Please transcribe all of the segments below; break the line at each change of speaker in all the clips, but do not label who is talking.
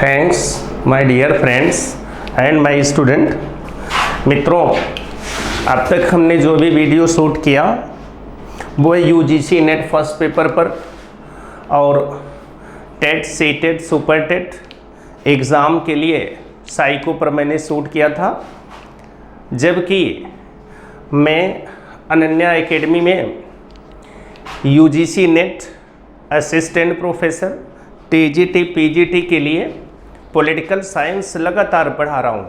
Thanks my dear friends and my student. मित्रों, अब तक हमने जो भी वीडियो शूट किया वो यूजीसी नेट फर्स्ट पेपर पर और TET CTET super TET exam के लिए साइको पर मैंने शूट किया था, जबकि मैं अनन्या एकेडमी में UGC net assistant professor TGT PGT के लिए पॉलिटिकल साइंस लगातार पढ़ा रहा हूँ।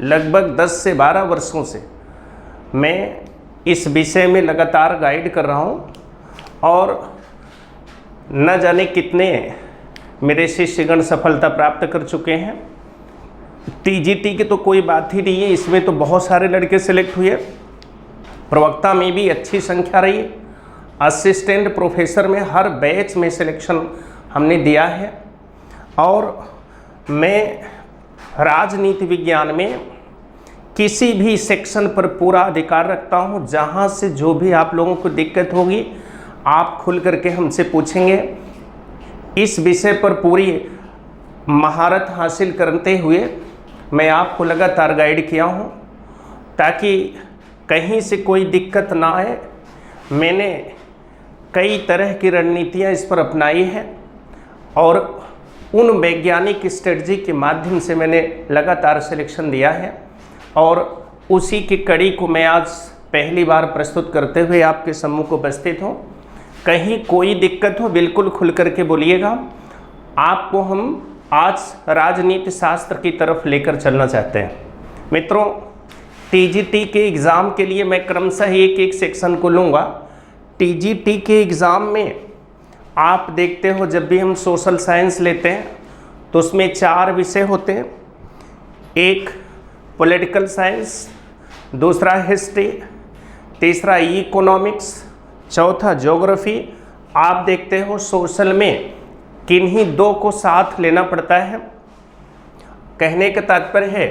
लगभग 10 से 12 वर्षों से मैं इस विषय में लगातार गाइड कर रहा हूँ और न जाने कितने मेरे शिष्यगण सफलता प्राप्त कर चुके हैं। टीजीटी की तो कोई बात ही नहीं है, इसमें तो बहुत सारे लड़के सिलेक्ट हुए, प्रवक्ता में भी अच्छी संख्या रही, असिस्टेंट प्रोफेसर में हर बैच में सिलेक्शन हमने दिया है। और मैं राजनीति विज्ञान में किसी भी सेक्शन पर पूरा अधिकार रखता हूं। जहां से जो भी आप लोगों को दिक्कत होगी आप खुल करके हमसे पूछेंगे। इस विषय पर पूरी महारत हासिल करते हुए मैं आपको लगातार गाइड किया हूं ताकि कहीं से कोई दिक्कत ना आए। मैंने कई तरह की रणनीतियां इस पर अपनाई है और उन वैज्ञानिक स्ट्रेटजी के माध्यम से मैंने लगातार सिलेक्शन दिया है और उसी की कड़ी को मैं आज पहली बार प्रस्तुत करते हुए आपके सम्मुख उपस्थित हूँ। कहीं कोई दिक्कत हो बिल्कुल खुल करके बोलिएगा। आपको हम आज राजनीति शास्त्र की तरफ लेकर चलना चाहते हैं। मित्रों, टीजीटी के एग्ज़ाम के लिए मैं क्रमशः एक एक सेक्शन को लूँगा। टीजीटी के एग्ज़ाम में आप देखते हो जब भी हम सोशल साइंस लेते हैं तो उसमें 4 विषय होते हैं। एक पॉलिटिकल साइंस, दूसरा हिस्ट्री, तीसरा इकोनॉमिक्स, चौथा ज्योग्राफी। आप देखते हो सोशल में किन्हीं 2 को साथ लेना पड़ता है। कहने का तात्पर्य है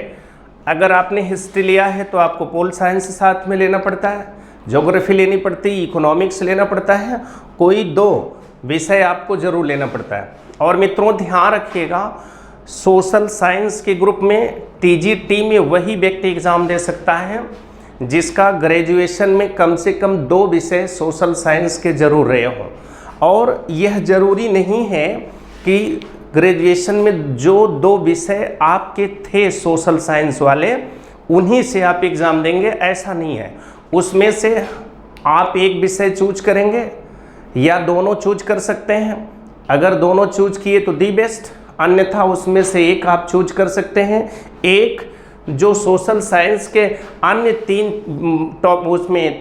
अगर आपने हिस्ट्री लिया है तो आपको पोल साइंस साथ में लेना पड़ता है, ज्योग्राफी लेनी पड़ती है, इकोनॉमिक्स लेना पड़ता है, कोई 2 विषय आपको जरूर लेना पड़ता है। और मित्रों ध्यान रखिएगा, सोशल साइंस के ग्रुप में टीजीटी में वही व्यक्ति एग्ज़ाम दे सकता है जिसका ग्रेजुएशन में कम से कम 2 विषय सोशल साइंस के जरूर रहे हों। और यह जरूरी नहीं है कि ग्रेजुएशन में जो 2 विषय आपके थे सोशल साइंस वाले उन्हीं से आप एग्ज़ाम देंगे, ऐसा नहीं है। उसमें से आप एक विषय चूज करेंगे या दोनों चूज कर सकते हैं। अगर दोनों चूज किए तो दी बेस्ट, अन्यथा उसमें से एक आप चूज कर सकते हैं। एक जो सोशल साइंस के अन्य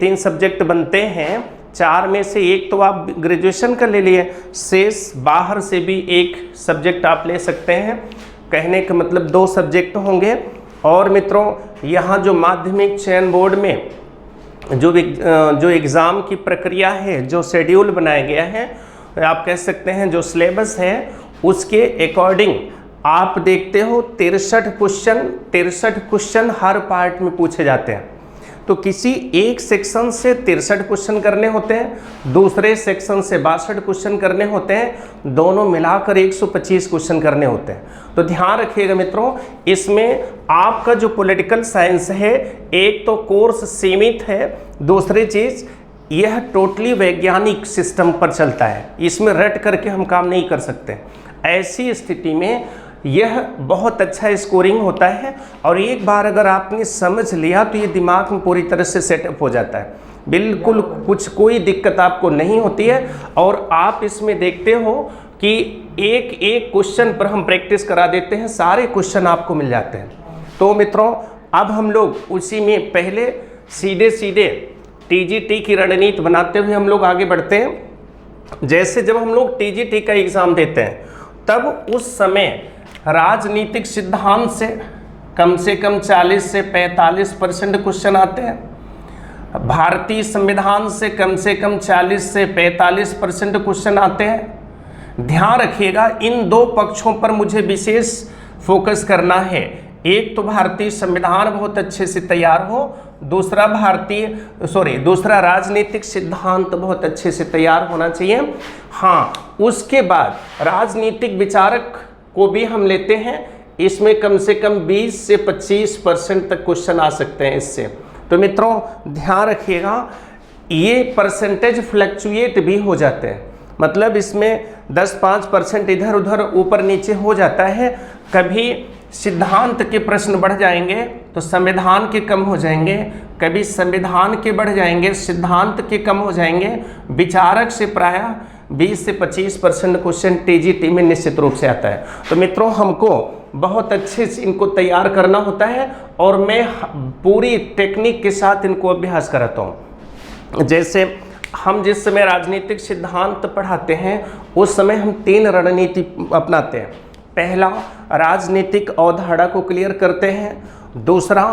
3 सब्जेक्ट बनते हैं, 4 में से एक तो आप ग्रेजुएशन का ले लिए, शेष बाहर से भी एक सब्जेक्ट आप ले सकते हैं। कहने का मतलब 2 सब्जेक्ट होंगे। और मित्रों, यहाँ जो माध्यमिक चयन बोर्ड में जो एग्ज़ाम की प्रक्रिया है, जो शेड्यूल बनाया गया है, आप कह सकते हैं जो सिलेबस है, उसके अकॉर्डिंग आप देखते हो 63 क्वेश्चन हर पार्ट में पूछे जाते हैं। तो किसी एक सेक्शन से 63 क्वेश्चन करने होते हैं, दूसरे सेक्शन से 62 क्वेश्चन करने होते हैं, दोनों मिलाकर 125 क्वेश्चन करने होते हैं। तो ध्यान रखिएगा मित्रों, इसमें आपका जो पॉलिटिकल साइंस है, एक तो कोर्स सीमित है, दूसरी चीज़ यह टोटली वैज्ञानिक सिस्टम पर चलता है, इसमें रट करके हम काम नहीं कर सकते। ऐसी स्थिति में यह बहुत अच्छा स्कोरिंग होता है और एक बार अगर आपने समझ लिया तो ये दिमाग में पूरी तरह से सेटअप हो जाता है, बिल्कुल कोई दिक्कत आपको नहीं होती है। और आप इसमें देखते हो कि एक एक क्वेश्चन पर हम प्रैक्टिस करा देते हैं, सारे क्वेश्चन आपको मिल जाते हैं। तो मित्रों, अब हम लोग उसी में पहले सीधे टीजीटी की रणनीति बनाते हुए हम लोग आगे बढ़ते हैं। जैसे जब हम लोग टीजीटी का एग्ज़ाम देते हैं तब उस समय राजनीतिक सिद्धांत से कम 40 से 45% क्वेश्चन आते हैं। भारतीय संविधान से कम 40 से 45% क्वेश्चन आते हैं। ध्यान रखिएगा, इन 2 पक्षों पर मुझे विशेष फोकस करना है। एक तो भारतीय संविधान बहुत अच्छे से तैयार हो, दूसरा राजनीतिक सिद्धांत बहुत अच्छे से तैयार होना चाहिए। हाँ, उसके बाद राजनीतिक विचारक को भी हम लेते हैं, इसमें कम से कम 20 से 25% तक क्वेश्चन आ सकते हैं इससे। तो मित्रों ध्यान रखिएगा, ये परसेंटेज फ्लक्चुएट भी हो जाते हैं, मतलब इसमें 10-5% इधर उधर ऊपर नीचे हो जाता है। कभी सिद्धांत के प्रश्न बढ़ जाएंगे तो संविधान के कम हो जाएंगे, कभी संविधान के बढ़ जाएंगे सिद्धांत के कम हो जाएंगे। विचारक से प्रायः 20 से 25% क्वेश्चन टीजीटी में निश्चित रूप से आता है। तो मित्रों हमको बहुत अच्छे से इनको तैयार करना होता है और मैं पूरी टेक्निक के साथ इनको अभ्यास कराता हूँ। जैसे हम जिस समय राजनीतिक सिद्धांत पढ़ाते हैं उस समय हम 3 रणनीति अपनाते हैं। पहला, राजनीतिक अवधारणा को क्लियर करते हैं। दूसरा,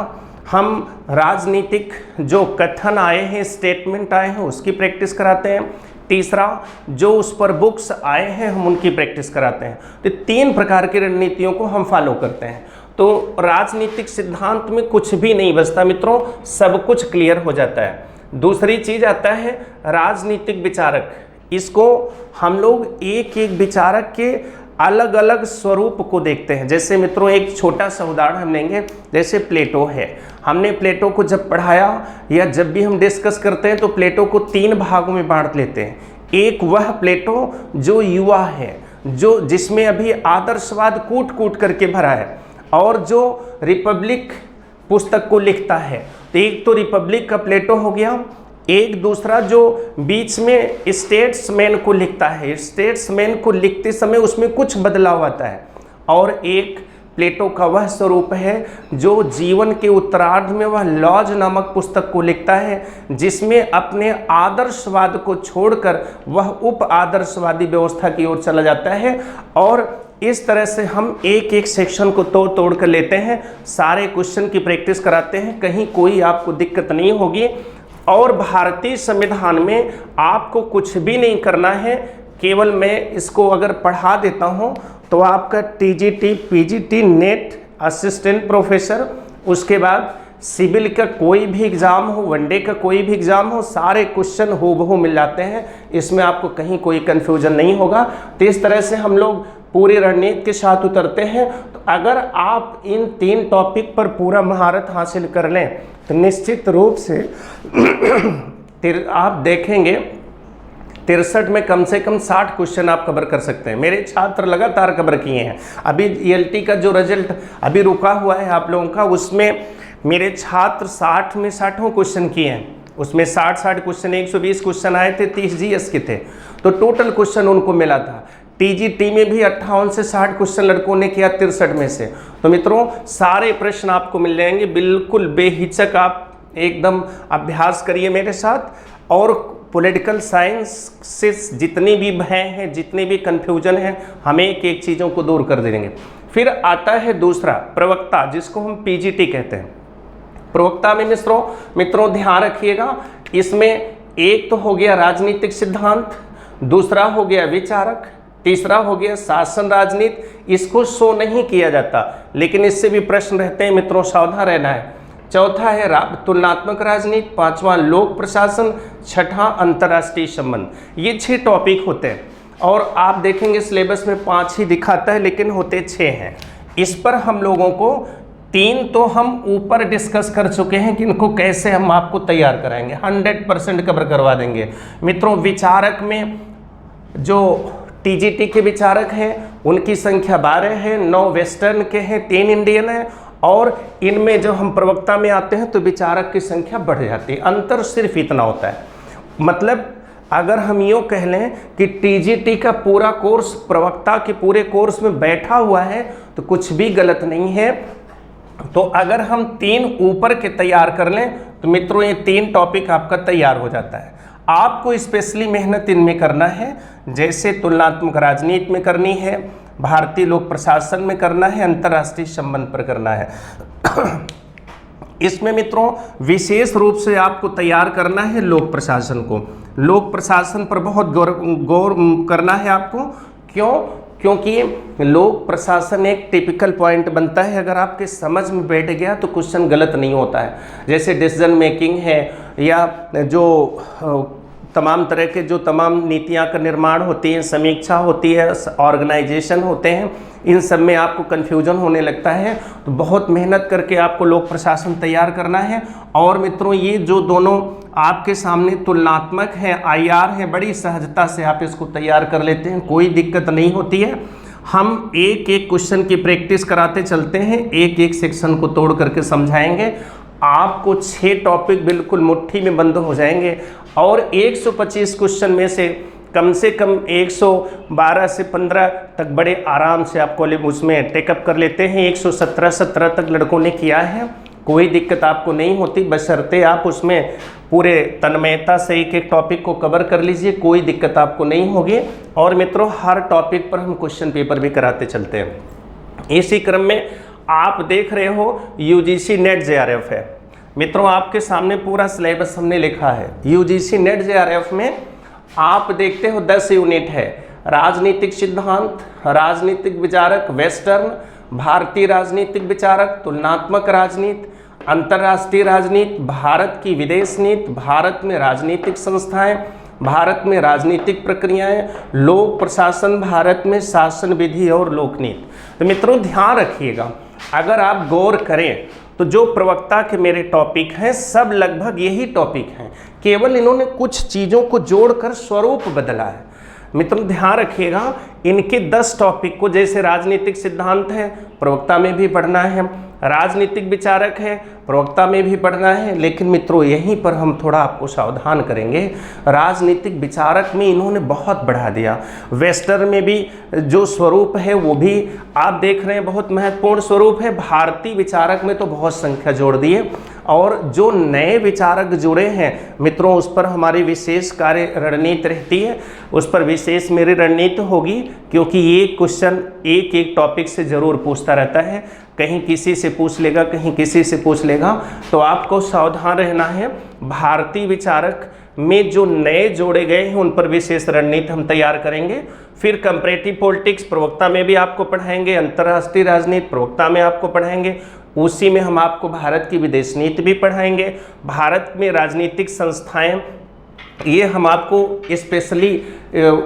हम राजनीतिक जो कथन आए हैं, स्टेटमेंट आए हैं, उसकी प्रैक्टिस कराते हैं। तीसरा, जो उस पर बुक्स आए हैं हम उनकी प्रैक्टिस कराते हैं। तो 3 प्रकार की रणनीतियों को हम फॉलो करते हैं। तो राजनीतिक सिद्धांत में कुछ भी नहीं बचता मित्रों, सब कुछ क्लियर हो जाता है। दूसरी चीज आता है राजनीतिक विचारक। इसको हम लोग एक एक विचारक के अलग अलग स्वरूप को देखते हैं। जैसे मित्रों एक छोटा सा उदाहरण हम लेंगे, जैसे प्लेटो है। हमने प्लेटो को जब पढ़ाया या जब भी हम डिस्कस करते हैं तो प्लेटो को 3 भागों में बांट लेते हैं। एक वह प्लेटो जो युवा है, जो जिसमें अभी आदर्शवाद कूट कूट करके भरा है, और जो रिपब्लिक पुस्तक को लिखता है। तो एक तो रिपब्लिक का प्लेटो हो गया, एक दूसरा जो बीच में स्टेट्समैन को लिखता है, स्टेट्समैन को लिखते समय उसमें कुछ बदलाव आता है, और एक प्लेटो का वह स्वरूप है जो जीवन के उत्तरार्ध में वह लॉज नामक पुस्तक को लिखता है, जिसमें अपने आदर्शवाद को छोड़कर वह उप आदर्शवादी व्यवस्था की ओर चला जाता है। और इस तरह से हम एक एक सेक्शन को तोड़ तोड़ कर लेते हैं, सारे क्वेश्चन की प्रैक्टिस कराते हैं, कहीं कोई आपको दिक्कत नहीं होगी। और भारतीय संविधान में आपको कुछ भी नहीं करना है, केवल मैं इसको अगर पढ़ा देता हूं तो आपका TGT, PGT, net, assistant professor, उसके बाद सिविल का कोई भी एग्ज़ाम हो, वनडे का कोई भी एग्ज़ाम हो, सारे क्वेश्चन हूबहू मिल जाते हैं। इसमें आपको कहीं कोई कन्फ्यूजन नहीं होगा। तो इस तरह से हम लोग पूरी रणनीति के साथ उतरते हैं। तो अगर आप इन 3 टॉपिक पर पूरा महारत हासिल कर लें तो निश्चित रूप से आप देखेंगे 63 में कम से कम 60 क्वेश्चन आप कवर कर सकते हैं। मेरे छात्र लगातार कवर किए हैं। अभी ELT का जो रिजल्ट अभी रुका हुआ है आप लोगों का, उसमें मेरे छात्र 60 में 60 क्वेश्चन किए हैं। उसमें 60 क्वेश्चन, 120 क्वेश्चन आए थे, 30 GS के थे, तो टोटल क्वेश्चन उनको मिला था। टीजीटी में भी 58 से 60 क्वेश्चन लड़कों ने किया 63 में से। तो मित्रों सारे प्रश्न आपको मिल जाएंगे, बिल्कुल बेहिचक आप एकदम अभ्यास करिए मेरे साथ। और पॉलिटिकल साइंस से जितनी भी भय हैं, जितने भी कन्फ्यूजन हैं, हम एक एक चीज़ों को दूर कर देंगे। फिर आता है दूसरा प्रवक्ता, जिसको हम पीजीटी कहते हैं। प्रवक्ता में मित्रों ध्यान रखिएगा, इसमें एक तो हो गया राजनीतिक सिद्धांत, दूसरा हो गया विचारक, तीसरा हो गया शासन राजनीति। इसको शो नहीं किया जाता, लेकिन इससे भी प्रश्न रहते हैं मित्रों, सावधान रहना है। चौथा है तुलनात्मक राजनीति, 5वां लोक प्रशासन, 6ठा अंतर्राष्ट्रीय संबंध। ये 6 टॉपिक होते हैं और आप देखेंगे सिलेबस में 5 ही दिखाता है, लेकिन होते 6 हैं। इस पर हम लोगों को 3 तो हम ऊपर डिस्कस कर चुके हैं कि इनको कैसे हम आपको तैयार कराएंगे, 100% कवर करवा देंगे। मित्रों विचारक में जो टीजीटी के विचारक हैं उनकी संख्या 12 है, 9 वेस्टर्न के हैं, 3 इंडियन हैं, और इनमें जब हम प्रवक्ता में आते हैं तो विचारक की संख्या बढ़ जाती है। अंतर सिर्फ इतना होता है, मतलब अगर हम यूँ कह लें कि टीजीटी का पूरा कोर्स प्रवक्ता के पूरे कोर्स में बैठा हुआ है तो कुछ भी गलत नहीं है। तो अगर हम 3 ऊपर के तैयार कर लें तो मित्रों ये 3 टॉपिक आपका तैयार हो जाता है। आपको स्पेशली मेहनत इनमें करना है, जैसे तुलनात्मक राजनीति में करनी है, भारतीय लोक प्रशासन में करना है, अंतर्राष्ट्रीय संबंध पर करना है। इसमें मित्रों विशेष रूप से आपको तैयार करना है लोक प्रशासन को। लोक प्रशासन पर बहुत गौर करना है आपको। क्यों? क्योंकि लोक प्रशासन एक टिपिकल पॉइंट बनता है, अगर आपके समझ में बैठ गया तो क्वेश्चन गलत नहीं होता है। जैसे डिसीजन मेकिंग है, या जो तमाम तरह के जो तमाम नीतियां का निर्माण होती है, समीक्षा होती है, ऑर्गेनाइजेशन होते हैं, इन सब में आपको कन्फ्यूजन होने लगता है। तो बहुत मेहनत करके आपको लोक प्रशासन तैयार करना है। और मित्रों ये जो दोनों आपके सामने तुलनात्मक है, IR है, बड़ी सहजता से आप इसको तैयार कर लेते हैं, कोई दिक्कत नहीं होती है। हम एक एक क्वेश्चन की प्रैक्टिस कराते चलते हैं, एक एक सेक्शन को तोड़ करके समझाएंगे। आपको 6 टॉपिक बिल्कुल मुट्ठी में बंद हो जाएंगे और 125 क्वेश्चन में से कम 112 से 15 तक बड़े आराम से आपको उसमें टेकअप कर लेते हैं। 117 तक लड़कों ने किया है, कोई दिक्कत आपको नहीं होती, बशर्ते आप उसमें पूरे तन्मयता से एक एक टॉपिक को कवर कर लीजिए, कोई दिक्कत आपको नहीं होगी। और मित्रों हर टॉपिक पर हम क्वेश्चन पेपर भी कराते चलते हैं। इसी क्रम में आप देख रहे हो UGC नेट JRF है। मित्रों आपके सामने पूरा सिलेबस हमने लिखा है। UGC नेट JRF में आप देखते हो 10 यूनिट है। राजनीतिक सिद्धांत, राजनीतिक विचारक, वेस्टर्न, भारतीय राजनीतिक विचारक, तुलनात्मक राजनीति, अंतर्राष्ट्रीय राजनीति, भारत की विदेश नीति, भारत में राजनीतिक संस्थाएं, भारत में राजनीतिक प्रक्रियाएं, लोक प्रशासन, भारत में शासन विधि और लोकनीति। तो मित्रों ध्यान रखिएगा, अगर आप गौर करें तो जो प्रवक्ता के मेरे टॉपिक हैं सब लगभग यही टॉपिक हैं, केवल इन्होंने कुछ चीज़ों को जोड़कर स्वरूप बदला है। मित्रों ध्यान रखिएगा, इनके 10 टॉपिक को, जैसे राजनीतिक सिद्धांत है प्रवक्ता में भी पढ़ना है, राजनीतिक विचारक है प्रवक्ता में भी पढ़ना है, लेकिन मित्रों यहीं पर हम थोड़ा आपको सावधान करेंगे। राजनीतिक विचारक में इन्होंने बहुत बढ़ा दिया, वेस्टर्न में भी जो स्वरूप है वो भी आप देख रहे हैं बहुत महत्वपूर्ण स्वरूप है, भारतीय विचारक में तो बहुत संख्या जोड़ दिए। और जो नए विचारक जुड़े हैं मित्रों उस पर हमारी विशेष कार्य रणनीति रहती है, उस पर विशेष मेरी रणनीति होगी, क्योंकि ये क्वेश्चन एक एक टॉपिक से ज़रूर पूछता रहता है, कहीं किसी से पूछ लेगा, कहीं किसी से पूछ लेगा, तो आपको सावधान रहना है। भारतीय विचारक में जो नए जोड़े गए हैं उन पर विशेष रणनीति हम तैयार करेंगे। फिर कंपैरेटिव पॉलिटिक्स प्रवक्ता में भी आपको पढ़ाएंगे, अंतर्राष्ट्रीय राजनीति प्रवक्ता में आपको पढ़ाएंगे, उसी में हम आपको भारत की विदेश नीति भी पढ़ाएंगे, भारत में राजनीतिक संस्थाएं, ये हम आपको स्पेशली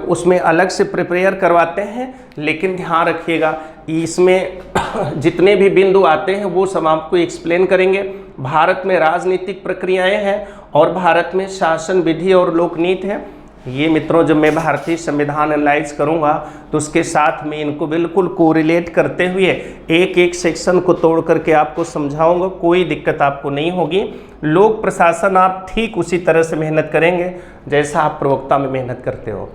उसमें अलग से प्रिपेयर करवाते हैं। लेकिन ध्यान रखिएगा इसमें जितने भी बिंदु आते हैं वो सब आपको एक्सप्लेन करेंगे। भारत में राजनीतिक प्रक्रियाएं हैं और भारत में शासन विधि और लोकनीति है। ये मित्रों जब मैं भारतीय संविधान एनालाइज करूंगा तो उसके साथ में इनको बिल्कुल कोरिलेट करते हुए एक एक सेक्शन को तोड़ करके आपको समझाऊंगा, कोई दिक्कत आपको नहीं होगी। लोक प्रशासन आप ठीक उसी तरह से मेहनत करेंगे जैसा आप प्रवक्ता में मेहनत करते हो।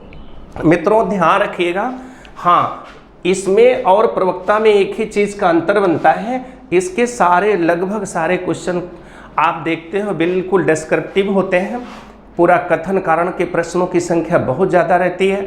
मित्रों ध्यान रखिएगा, हाँ इसमें और प्रवक्ता में एक ही चीज़ का अंतर बनता है, इसके सारे लगभग सारे क्वेश्चन आप देखते हो बिल्कुल डिस्क्रिप्टिव होते हैं, पूरा कथन कारण के प्रश्नों की संख्या बहुत ज़्यादा रहती है,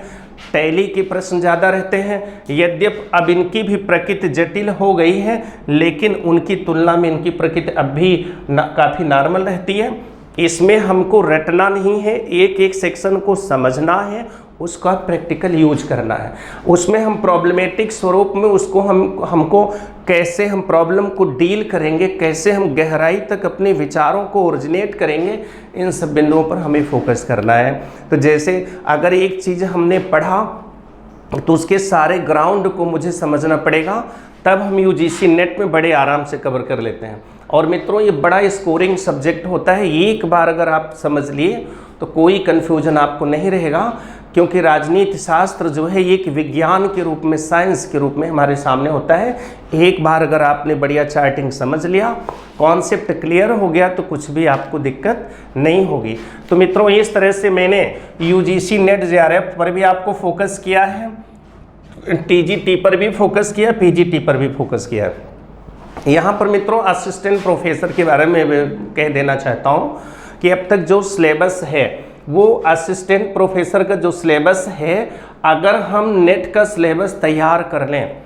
टैली के प्रश्न ज़्यादा रहते हैं। यद्यपि अब इनकी भी प्रकृति जटिल हो गई है, लेकिन उनकी तुलना में इनकी प्रकृति अब भी काफ़ी नॉर्मल रहती है। इसमें हमको रटना नहीं है, एक एक सेक्शन को समझना है, उसका प्रैक्टिकल यूज करना है। उसमें हम प्रॉब्लमेटिक स्वरूप में उसको हमको कैसे हम प्रॉब्लम को डील करेंगे, कैसे हम गहराई तक अपने विचारों को ओरिजिनेट करेंगे, इन सब बिंदुओं पर हमें फोकस करना है। तो जैसे अगर एक चीज़ हमने पढ़ा तो उसके सारे ग्राउंड को मुझे समझना पड़ेगा, तब हम UGC नेट में बड़े आराम से कवर कर लेते हैं। और मित्रों ये बड़ा स्कोरिंग सब्जेक्ट होता है, एक बार अगर आप समझ लिए तो कोई कन्फ्यूजन आपको नहीं रहेगा, क्योंकि राजनीति शास्त्र जो है एक विज्ञान के रूप में, साइंस के रूप में हमारे सामने होता है। एक बार अगर आपने बढ़िया चार्टिंग समझ लिया, कॉन्सेप्ट क्लियर हो गया, तो कुछ भी आपको दिक्कत नहीं होगी। तो मित्रों इस तरह से मैंने UGC नेट JRF पर भी आपको फोकस किया है, TGT पर भी फोकस किया, PGT पर भी फोकस किया है। यहाँ पर मित्रों असिस्टेंट प्रोफेसर के बारे में कह देना चाहता हूँ कि अब तक जो सिलेबस है वो असिस्टेंट प्रोफेसर का जो सिलेबस है, अगर हम नेट का सिलेबस तैयार कर लें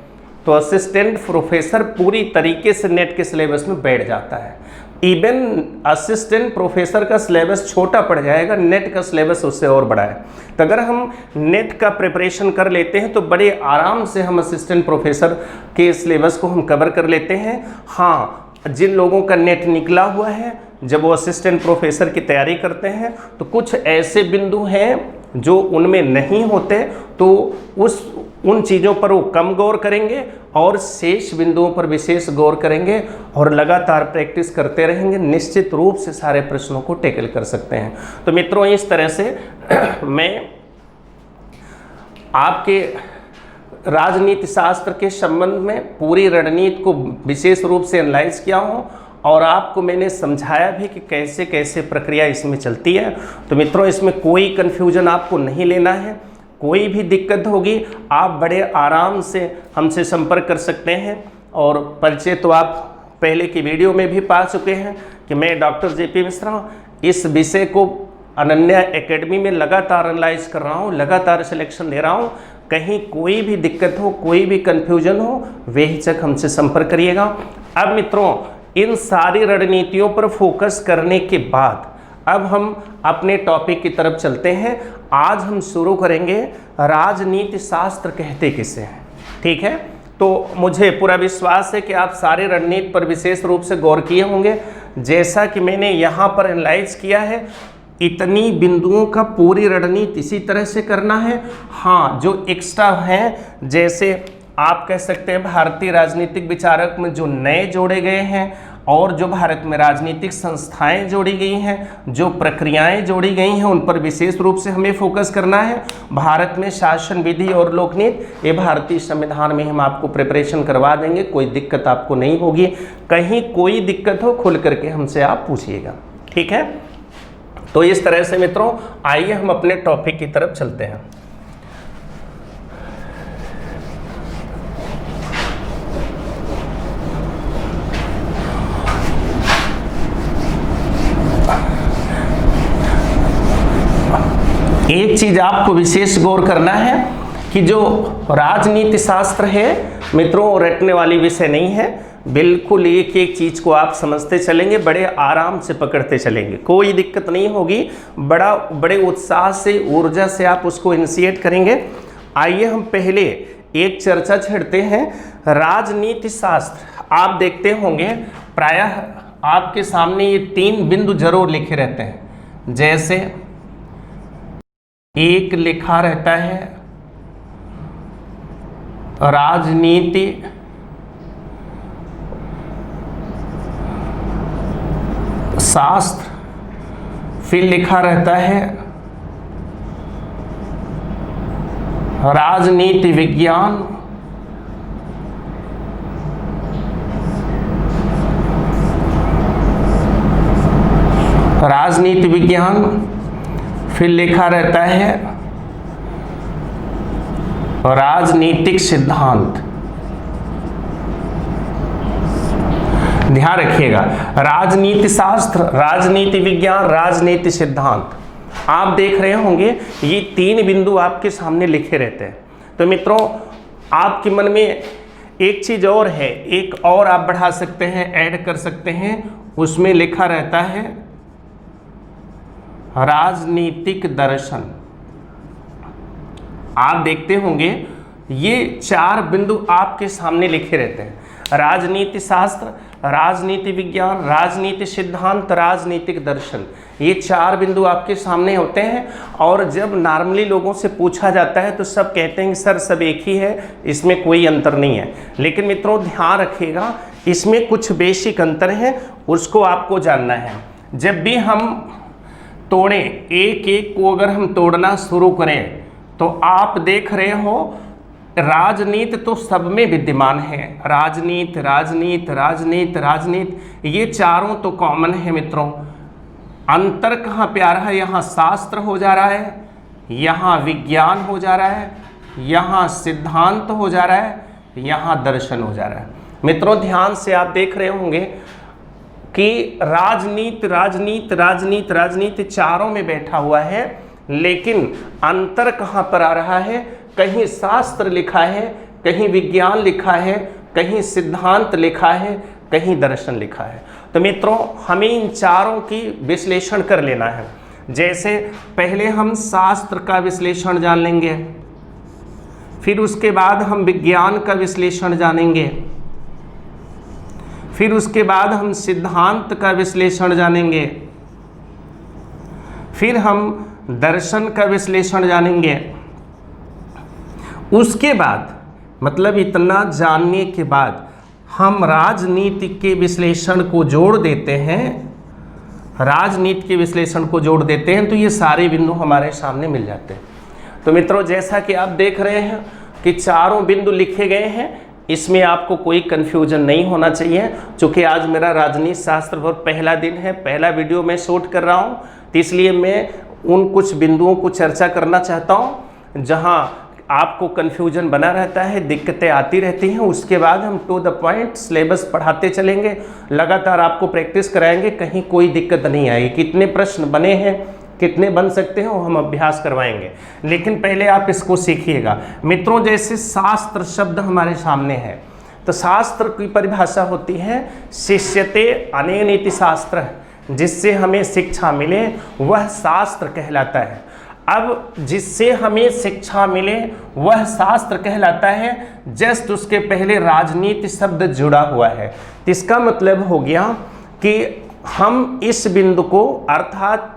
तो असिस्टेंट प्रोफेसर पूरी तरीके से नेट के सिलेबस में बैठ जाता है। इवन असिस्टेंट प्रोफेसर का सिलेबस छोटा पड़ जाएगा, नेट का सिलेबस उससे और बड़ा है। तो अगर हम नेट का प्रिपरेशन कर लेते हैं तो बड़े आराम से हम असिस्टेंट प्रोफेसर के सिलेबस को हम कवर कर लेते हैं। हाँ, जिन लोगों का नेट निकला हुआ है जब वो असिस्टेंट प्रोफेसर की तैयारी करते हैं तो कुछ ऐसे बिंदु हैं जो उनमें नहीं होते, तो उन चीज़ों पर वो कम गौर करेंगे और शेष बिंदुओं पर विशेष गौर करेंगे और लगातार प्रैक्टिस करते रहेंगे। निश्चित रूप से सारे प्रश्नों को टैकल कर सकते हैं। तो मित्रों, इस तरह से मैं आपके राजनीति शास्त्र के संबंध में पूरी रणनीति को विशेष रूप से एनालाइज किया हूँ और आपको मैंने समझाया भी कि कैसे कैसे प्रक्रिया इसमें चलती है। तो मित्रों, इसमें कोई कन्फ्यूजन आपको नहीं लेना है। कोई भी दिक्कत होगी आप बड़े आराम से हमसे संपर्क कर सकते हैं। और परिचय तो आप पहले की वीडियो में भी पा चुके हैं कि मैं डॉक्टर JP मिश्रा इस विषय को अनन्या एकेडमी में लगातार एनालाइज कर रहा हूँ, लगातार सिलेक्शन दे रहा हूँ। कहीं कोई भी दिक्कत हो, कोई भी कन्फ्यूजन हो, बेहिचक हमसे संपर्क करिएगा। अब मित्रों, इन सारी रणनीतियों पर फोकस करने के बाद अब हम अपने टॉपिक की तरफ चलते हैं। आज हम शुरू करेंगे राजनीति शास्त्र कहते किसे हैं, ठीक है। तो मुझे पूरा विश्वास है कि आप सारे रणनीति पर विशेष रूप से गौर किए होंगे। जैसा कि मैंने यहाँ पर एनालाइज किया है, इतनी बिंदुओं का पूरी रणनीति इसी तरह से करना है। हाँ, जो एक्स्ट्रा हैं, जैसे आप कह सकते हैं भारतीय राजनीतिक विचारक में जो नए जोड़े गए हैं और जो भारत में राजनीतिक संस्थाएं जोड़ी गई हैं, जो प्रक्रियाएं जोड़ी गई हैं, उन पर विशेष रूप से हमें फोकस करना है। भारत में शासन विधि और लोकनीति, ये भारतीय संविधान में हम आपको प्रिपरेशन करवा देंगे, कोई दिक्कत आपको नहीं होगी। कहीं कोई दिक्कत हो खुल करके हमसे आप पूछिएगा, ठीक है। तो इस तरह से मित्रों, आइए हम अपने टॉपिक की तरफ चलते हैं। एक चीज आपको विशेष गौर करना है कि जो राजनीति शास्त्र है मित्रों, रटने वाली विषय नहीं है। बिल्कुल एक एक चीज को आप समझते चलेंगे, बड़े आराम से पकड़ते चलेंगे, कोई दिक्कत नहीं होगी। बड़े उत्साह से, ऊर्जा से आप उसको इनिशिएट करेंगे। आइए हम पहले एक चर्चा छेड़ते हैं। राजनीति शास्त्र आप देखते होंगे, प्रायः आपके सामने ये 3 बिंदु जरूर लिखे रहते हैं। जैसे एक लिखा रहता है राजनीति शास्त्र, फिर लिखा रहता है राजनीति विज्ञान, राजनीति विज्ञान, फिर लिखा रहता है राजनीतिक सिद्धांत। ध्यान रखिएगा, राजनीति शास्त्र, राजनीति विज्ञान, राजनीति सिद्धांत। आप देख रहे होंगे ये 3 बिंदु आपके सामने लिखे रहते हैं। तो मित्रों, आपके मन में एक चीज और है, एक और आप बढ़ा सकते हैं, ऐड कर सकते हैं। उसमें लिखा रहता है राजनीतिक दर्शन। आप देखते होंगे ये 4 बिंदु आपके सामने लिखे रहते हैं। राजनीति शास्त्र, राजनीति विज्ञान, राजनीति सिद्धांत, राजनीतिक दर्शन, ये 4 बिंदु आपके सामने होते हैं। और जब नॉर्मली लोगों से पूछा जाता है तो सब कहते हैं कि सर सब एक ही है, इसमें कोई अंतर नहीं है। लेकिन मित्रों ध्यान रखिएगा, इसमें कुछ बेसिक अंतर है, उसको आपको जानना है। जब भी हम तोड़ें, एक एक को अगर हम तोड़ना शुरू करें तो आप देख रहे हो राजनीति तो सब में विद्यमान है। राजनीति, राजनीति, राजनीति, राजनीति, ये चारों तो कॉमन है मित्रों। अंतर कहाँ पे आ रहा है? यहाँ शास्त्र हो जा रहा है, यहाँ विज्ञान हो जा रहा है, यहाँ सिद्धांत हो जा रहा है, यहाँ दर्शन हो जा रहा है। मित्रों ध्यान से आप देख रहे होंगे कि राजनीति, राजनीति, राजनीति, राजनीति चारों में बैठा हुआ है, लेकिन अंतर कहाँ पर आ रहा है? कहीं शास्त्र लिखा है, कहीं विज्ञान लिखा है, कहीं सिद्धांत लिखा है, कहीं दर्शन लिखा है। तो मित्रों हमें इन चारों की विश्लेषण कर लेना है। जैसे पहले हम शास्त्र का विश्लेषण जान लेंगे, फिर उसके बाद हम विज्ञान का विश्लेषण जानेंगे, फिर उसके बाद हम सिद्धांत का विश्लेषण जानेंगे, फिर हम दर्शन का विश्लेषण जानेंगे। उसके बाद मतलब इतना जानने के बाद हम राजनीति के विश्लेषण को जोड़ देते हैं, राजनीति के विश्लेषण को जोड़ देते हैं, तो ये सारे बिंदु हमारे सामने मिल जाते हैं। तो मित्रों, जैसा कि आप देख रहे हैं कि चारों बिंदु लिखे गए हैं, इसमें आपको कोई कन्फ्यूजन नहीं होना चाहिए। चूँकि आज मेरा राजनीति शास्त्र पर पहला दिन है, पहला वीडियो मैं शूट कर रहा हूँ, तो इसलिए मैं उन कुछ बिंदुओं को चर्चा करना चाहता हूँ जहाँ आपको कन्फ्यूजन बना रहता है, दिक्कतें आती रहती हैं। उसके बाद हम टू द पॉइंट सिलेबस पढ़ाते चलेंगे, लगातार आपको प्रैक्टिस कराएंगे, कहीं कोई दिक्कत नहीं आएगी। कितने प्रश्न बने हैं, कितने बन सकते हैं, वो हम अभ्यास करवाएंगे। लेकिन पहले आप इसको सीखिएगा। मित्रों, जैसे शास्त्र शब्द हमारे सामने है, तो शास्त्र की परिभाषा होती है शिष्यते अनेन इति शास्त्र, जिससे हमें शिक्षा मिले वह शास्त्र कहलाता है। अब जिससे हमें शिक्षा मिले वह शास्त्र कहलाता है, जस्ट उसके पहले राजनीति शब्द जुड़ा हुआ है। तो इसका मतलब हो गया कि हम इस बिंदु को, अर्थात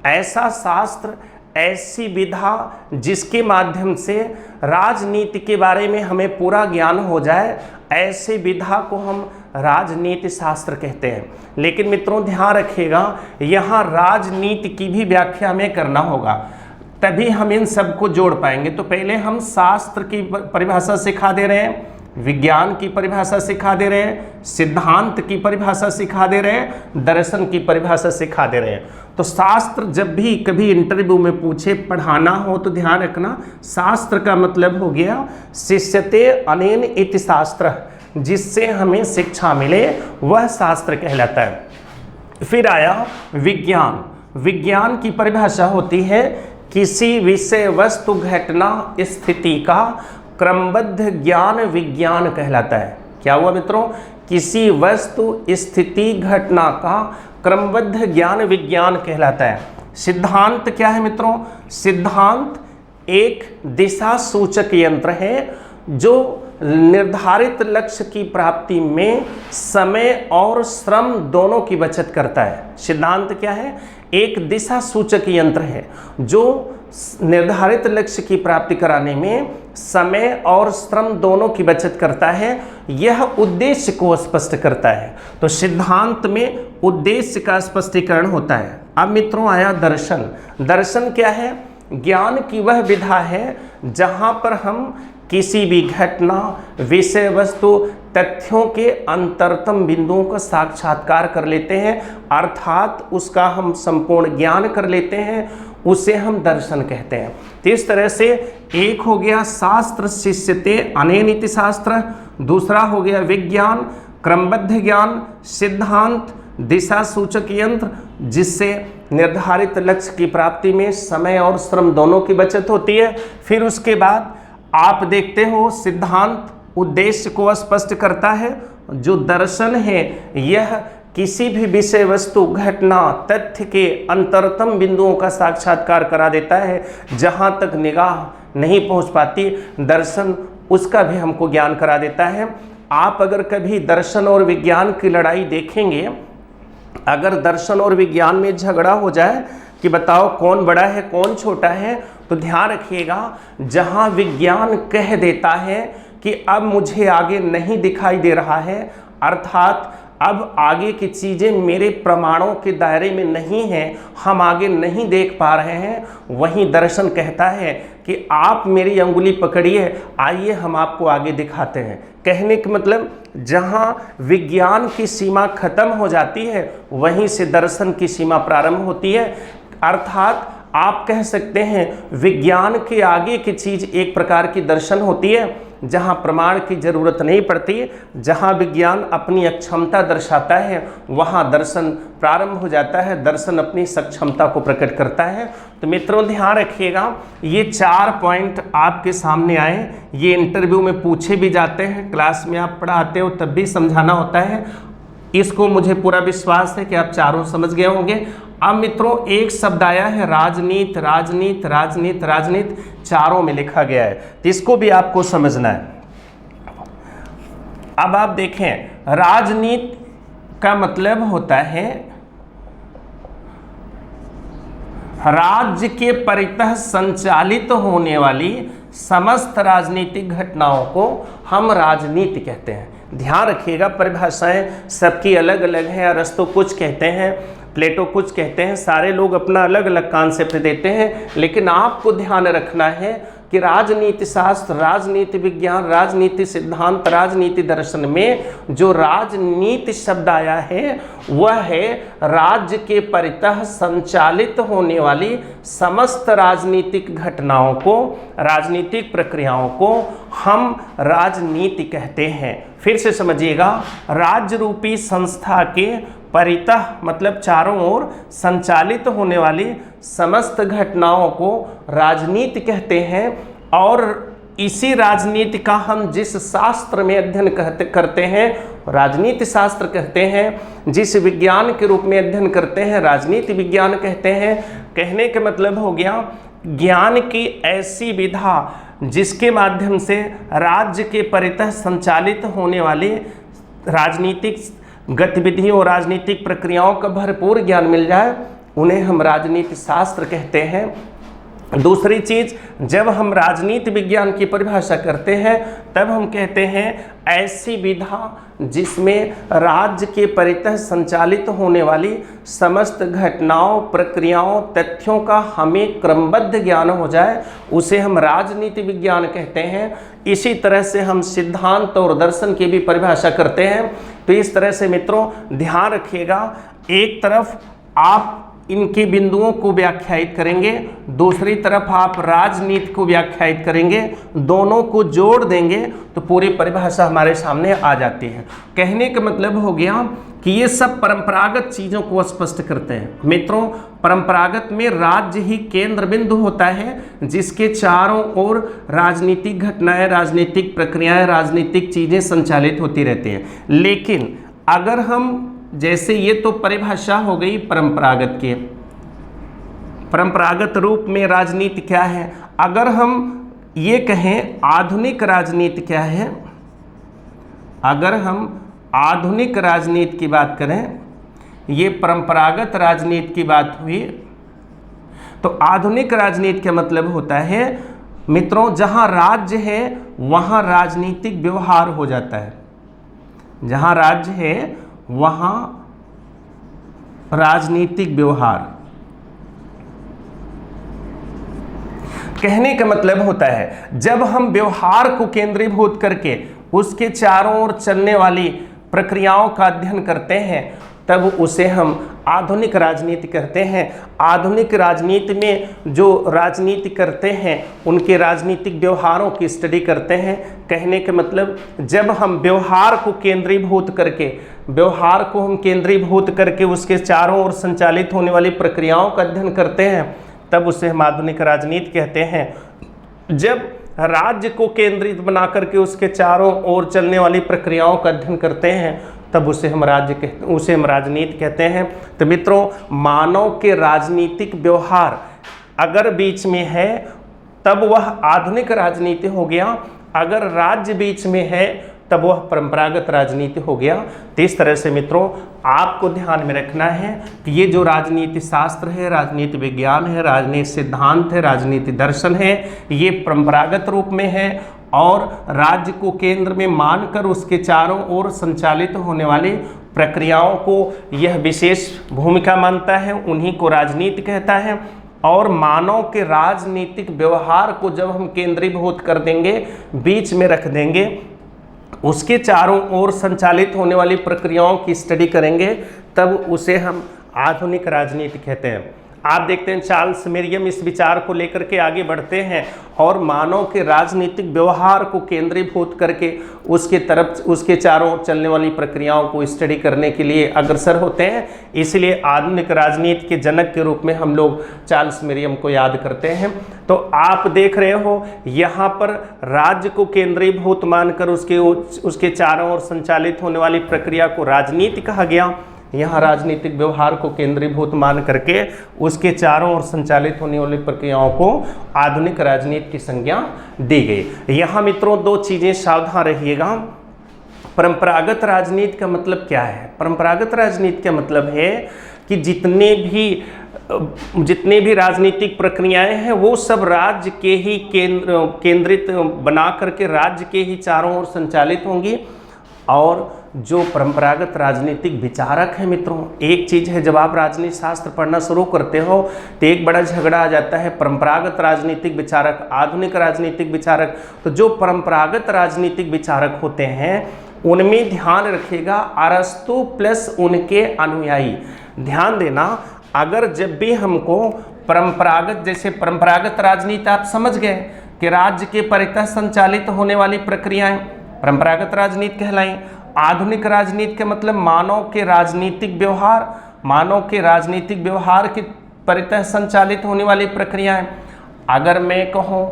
ऐसा शास्त्र, ऐसी विधा जिसके माध्यम से राजनीति के बारे में हमें पूरा ज्ञान हो जाए, ऐसे विधा को हम राजनीति शास्त्र कहते हैं। लेकिन मित्रों ध्यान रखिएगा, यहाँ राजनीति की भी व्याख्या हमें करना होगा, तभी हम इन सबको जोड़ पाएंगे। तो पहले हम शास्त्र की परिभाषा सिखा दे रहे हैं, विज्ञान की परिभाषा सिखा दे रहे हैं, सिद्धांत की परिभाषा सिखा दे रहे हैं, दर्शन की परिभाषा सिखा दे रहे हैं। तो शास्त्र जब भी कभी इंटरव्यू में पूछे, पढ़ाना हो, तो ध्यान रखना शास्त्र का मतलब हो गया शिष्यते अनेन इति शास्त्र, जिससे हमें शिक्षा मिले वह शास्त्र कहलाता है। फिर आया विज्ञान। विज्ञान की परिभाषा होती है किसी विषय वस्तु घटना स्थिति का क्रमबद्ध ज्ञान विज्ञान कहलाता है। क्या हुआ मित्रों? किसी वस्तु स्थिति घटना का क्रमबद्ध ज्ञान विज्ञान कहलाता है। सिद्धांत क्या है मित्रों? सिद्धांत एक दिशा सूचक यंत्र है जो निर्धारित लक्ष्य की प्राप्ति में समय और श्रम दोनों की बचत करता है। सिद्धांत क्या है? एक दिशा सूचक यंत्र है जो निर्धारित लक्ष्य की प्राप्ति कराने में समय और श्रम दोनों की बचत करता है। यह उद्देश्य को स्पष्ट करता है। तो सिद्धांत में उद्देश्य का स्पष्टीकरण होता है। अब मित्रों आया दर्शन। दर्शन क्या है? ज्ञान की वह विधा है जहां पर हम किसी भी घटना, विषय वस्तु, तथ्यों के अंतरतम बिंदुओं का साक्षात्कार कर लेते हैं, अर्थात उसका हम संपूर्ण ज्ञान कर लेते हैं, उसे हम दर्शन कहते हैं। तो इस तरह से एक हो गया शास्त्र शिष्यते अनेन इति शास्त्र, दूसरा हो गया विज्ञान क्रमबद्ध ज्ञान, सिद्धांत दिशा सूचक यंत्र जिससे निर्धारित लक्ष्य की प्राप्ति में समय और श्रम दोनों की बचत होती है। फिर उसके बाद आप देखते हो सिद्धांत उद्देश्य को स्पष्ट करता है। जो दर्शन है यह किसी भी विषय वस्तु घटना तथ्य के अंतरतम बिंदुओं का साक्षात्कार करा देता है, जहां तक निगाह नहीं पहुंच पाती दर्शन उसका भी हमको ज्ञान करा देता है। आप अगर कभी दर्शन और विज्ञान की लड़ाई देखेंगे, अगर दर्शन और विज्ञान में झगड़ा हो जाए कि बताओ कौन बड़ा है कौन छोटा है, तो ध्यान रखिएगा जहां विज्ञान कह देता है कि अब मुझे आगे नहीं दिखाई दे रहा है, अर्थात अब आगे की चीज़ें मेरे प्रमाणों के दायरे में नहीं हैं, हम आगे नहीं देख पा रहे हैं, वहीं दर्शन कहता है कि आप मेरी अंगुली पकड़िए, आइए हम आपको आगे दिखाते हैं। कहने का मतलब जहां विज्ञान की सीमा खत्म हो जाती है वहीं से दर्शन की सीमा प्रारंभ होती है। अर्थात आप कह सकते हैं विज्ञान के आगे की चीज़ एक प्रकार की दर्शन होती है, जहां प्रमाण की जरूरत नहीं पड़ती, जहां विज्ञान अपनी अक्षमता दर्शाता है वहां दर्शन प्रारंभ हो जाता है, दर्शन अपनी सक्षमता को प्रकट करता है। तो मित्रों ध्यान रखिएगा, ये 4 पॉइंट आपके सामने आए, ये इंटरव्यू में पूछे भी जाते हैं, क्लास में आप पढ़ाते हो तब भी समझाना होता है। इसको मुझे पूरा विश्वास है कि आप चारों समझ गए होंगे। अब मित्रों एक शब्द आया है राजनीति, राजनीति, राजनीति, राजनीति, चारों में लिखा गया है, तो इसको भी आपको समझना है। अब आप देखें, राजनीति का मतलब होता है राज्य के परितः संचालित होने वाली समस्त राजनीतिक घटनाओं को हम राजनीति कहते हैं। ध्यान रखिएगा, परिभाषाएं सबकी अलग अलग हैं। अरस्तु कुछ कहते हैं, प्लेटो कुछ कहते हैं, सारे लोग अपना अलग अलग कॉन्सेप्ट देते हैं, लेकिन आपको ध्यान रखना है कि राजनीति शास्त्र, राजनीति विज्ञान, राजनीति सिद्धांत, राजनीति दर्शन में जो राजनीति शब्द आया है वह है राज्य के परितः संचालित होने वाली समस्त राजनीतिक घटनाओं को, राजनीतिक प्रक्रियाओं को हम राजनीति कहते हैं। फिर से समझिएगा, राज्य रूपी संस्था के परितः मतलब चारों ओर संचालित होने वाली समस्त घटनाओं को राजनीति कहते हैं, और इसी राजनीति का हम जिस शास्त्र में अध्ययन करते हैं राजनीति शास्त्र कहते हैं, जिस विज्ञान के रूप में अध्ययन करते हैं राजनीति विज्ञान कहते हैं। कहने का मतलब हो गया ज्ञान की ऐसी विधा जिसके माध्यम से राज्य के परितः संचालित होने वाली राजनीतिक गतिविधियों और राजनीतिक प्रक्रियाओं का भरपूर ज्ञान मिल जाए, उन्हें हम राजनीति शास्त्र कहते हैं। दूसरी चीज, जब हम राजनीति विज्ञान की परिभाषा करते हैं तब हम कहते हैं ऐसी विधा जिसमें राज्य के परितः संचालित होने वाली समस्त घटनाओं, प्रक्रियाओं, तथ्यों का हमें क्रमबद्ध ज्ञान हो जाए, उसे हम राजनीति विज्ञान कहते हैं। इसी तरह से हम सिद्धांत और दर्शन की भी परिभाषा करते हैं। तो इस तरह से मित्रों ध्यान रखिएगा, एक तरफ आप इनके बिंदुओं को व्याख्यायित करेंगे, दूसरी तरफ आप राजनीति को व्याख्यायित करेंगे, दोनों को जोड़ देंगे तो पूरी परिभाषा हमारे सामने आ जाती है। कहने का मतलब हो गया कि ये सब परंपरागत चीज़ों को स्पष्ट करते हैं। मित्रों, परंपरागत में राज्य ही केंद्र बिंदु होता है जिसके चारों ओर राजनीतिक घटनाएं, राजनीतिक प्रक्रियाएं, राजनीतिक चीज़ें संचालित होती रहती हैं। लेकिन अगर हम, जैसे ये तो परिभाषा हो गई परंपरागत की, परंपरागत रूप में राजनीति क्या है, अगर हम ये कहें आधुनिक राजनीति क्या है, अगर हम आधुनिक राजनीति की बात करें, ये परंपरागत राजनीति की बात हुई, तो आधुनिक राजनीति का मतलब होता है मित्रों जहां राज्य है वहां राजनीतिक व्यवहार हो जाता है। जहां राज्य है वहां राजनीतिक व्यवहार। कहने का मतलब होता है जब हम व्यवहार को केंद्रीभूत करके उसके चारों ओर चलने वाली प्रक्रियाओं का अध्ययन करते हैं तब उसे हम आधुनिक राजनीति कहते हैं। आधुनिक राजनीति में जो राजनीति करते हैं उनके राजनीतिक व्यवहारों की स्टडी करते हैं। कहने का मतलब जब हम व्यवहार को केंद्रीभूत करके उसके चारों ओर संचालित होने वाली प्रक्रियाओं का अध्ययन करते हैं तब उसे हम आधुनिक राजनीति कहते हैं। जब राज्य को केंद्रित बना करके उसके चारों ओर चलने वाली प्रक्रियाओं का अध्ययन करते हैं तब उसे हम राजनीति कहते हैं। तो मित्रों, मानव के राजनीतिक व्यवहार अगर बीच में है तब वह आधुनिक राजनीति हो गया, अगर राज्य बीच में है तब वह परंपरागत राजनीति हो गया। तो इस तरह से मित्रों आपको ध्यान में रखना है कि ये जो राजनीति शास्त्र है, राजनीति विज्ञान है, राजनीति सिद्धांत है, राजनीति दर्शन है, ये परंपरागत रूप में है और राज्य को केंद्र में मानकर उसके चारों ओर संचालित होने वाली प्रक्रियाओं को यह विशेष भूमिका मानता है, उन्हीं को राजनीति कहता है। और मानव के राजनीतिक व्यवहार को जब हम केंद्रीभूत कर देंगे, बीच में रख देंगे, उसके चारों ओर संचालित होने वाली प्रक्रियाओं की स्टडी करेंगे तब उसे हम आधुनिक राजनीति कहते हैं। आप देखते हैं चार्ल्स मेरियम इस विचार को लेकर के आगे बढ़ते हैं और मानव के राजनीतिक व्यवहार को केंद्रीभूत करके उसके चारों ओर चलने वाली प्रक्रियाओं को स्टडी करने के लिए अग्रसर होते हैं। इसलिए आधुनिक राजनीति के जनक के रूप में हम लोग चार्ल्स मेरियम को याद करते हैं। तो आप देख रहे हो यहाँ पर राज्य को केंद्रीभूत मानकर उसके चारों ओर संचालित होने वाली प्रक्रिया को राजनीति कहा गया। यहाँ राजनीतिक व्यवहार को केंद्रीभूत मान करके उसके चारों ओर संचालित होने वाली प्रक्रियाओं को आधुनिक राजनीति की संज्ञा दी गई। यहाँ मित्रों दो चीज़ें सावधान रहिएगा। परंपरागत राजनीति का मतलब क्या है? परंपरागत राजनीति का मतलब है कि जितने भी राजनीतिक प्रक्रियाएं हैं वो सब राज्य के ही केंद्रित बना करके राज्य के ही चारों ओर संचालित होंगी। और जो परंपरागत राजनीतिक विचारक हैं मित्रों, एक चीज़ है, जब आप राजनीति शास्त्र पढ़ना शुरू करते हो तो एक बड़ा झगड़ा आ जाता है, परंपरागत राजनीतिक विचारक, आधुनिक राजनीतिक विचारक। तो जो परंपरागत राजनीतिक विचारक होते हैं उनमें ध्यान रखिएगा अरस्तु प्लस उनके अनुयायी। ध्यान देना, अगर जब भी हमको परंपरागत, जैसे परंपरागत राजनीति आप समझ गए कि राज्य के परितः संचालित होने वाली प्रक्रियाएं परंपरागत राजनीति कहलाई। आधुनिक राजनीति का मतलब मानव के राजनीतिक व्यवहार के परितः संचालित होने वाली प्रक्रियाएं। अगर मैं कहूँ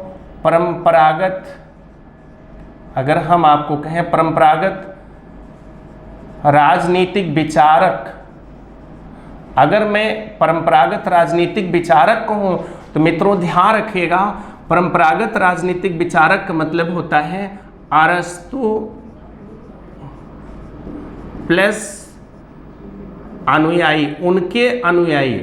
परंपरागत, अगर हम आपको कहें परंपरागत राजनीतिक विचारक, अगर मैं परंपरागत राजनीतिक विचारक कहूँ तो मित्रों ध्यान रखिएगा, परंपरागत राजनीतिक विचारक का मतलब होता है अरस्तु प्लस अनुयायी, उनके अनुयायी।